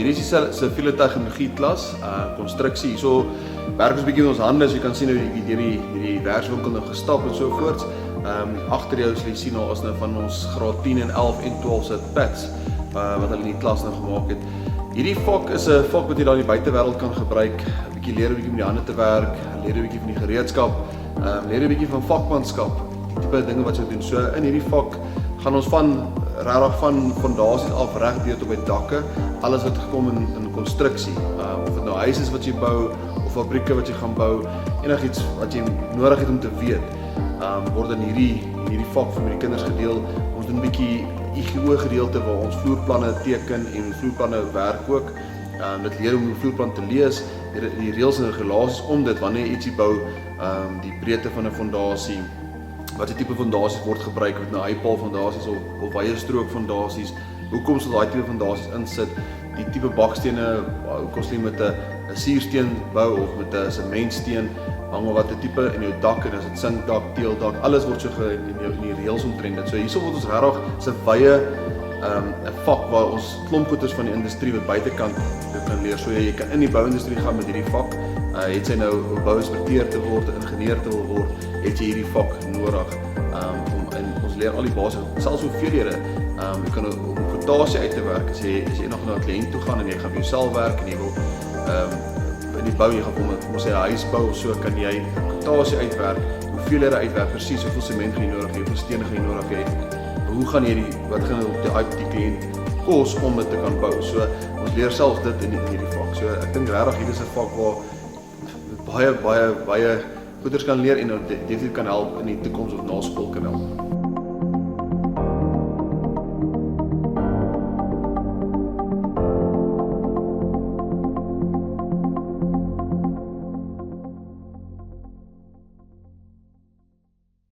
hierdie is die siviele tegnologie klas, konstruksie. Hierso werk ons bietjie met ons hande, so jy kan sien hoe die werkswinkel nou gestap en so voorts. Agter jou sal jy sien daar is nou van ons graad 10 en 11 en 12 se pads wat hulle in die klas nou gemaak het. Hierdie vak is 'n vak wat jy daar in die buitewêreld kan gebruik, 'n bietjie leer 'n bietjie met die hande te werk, leer 'n bietjie van die gereedskap, leer 'n bietjie van vakmanskap, die tipe dinge wat jy doen. So in hierdie vak gaan ons regtig van fondasies af reg deur tot by dakke, alles wat gekom in konstruksie, of dit nou huise is wat jy bou of fabrieke wat jy gaan bou, enigiets wat jy nodig het om te weet, word in hierdie vak vir die kinders gedeel. Ons doen 'n bietjie IGO gedeelte waar ons vloerplanne teken en vloerplanne werk ook. Dit leer om 'n vloerplan te lees, die reëls en regulasies om dit wanneer jy ietsie bou, die breedte van 'n fondasie, wat se tipe fondasies word gebruik, met nou hypaal fondasies of wye strook fondasies, hoekom sal daai tipe fondasies insit, die tipe bakstene, hoekom sal jy met 'n suursteen bou of met 'n sementsteen, hang of wat 'n tipe in jou dak, en as dit sinkdak, teeldak, alles word so in die reëls omtrent dit. So hierso word ons regtig 'n wye 'n vak waar ons klomp goeders van die industrie wat buitekant kan leer. So jy kan in die bouindustrie gaan met hierdie vak. Het sy nou 'n bouinspekteur te word, 'n ingenieur te wil word, het jy hierdie vak nodig. En ons leer al die basiese, selfs hoeveelhede. Jy kan om kwotasie uit te werk, as jy nog na 'n kliënt toe gaan en jy gaan vir jouself werk en jy wil in die bou, jy gaan kom ons sê 'n huis bou of so, kan jy kwotasie uitwerk, hoeveelhede uitwerk, presies hoeveel sement gaan jy nodig hê, hoeveel stene gaan jy nodig hê, hoe gaan jy wat gaan die kliënt kos om dit te kan bou. So ons leer selfs dit in hierdie vak. So ek dink regtig hier is 'n vak waar baie goeders kan leer en definitief kan help in die toekoms of na skool kan help.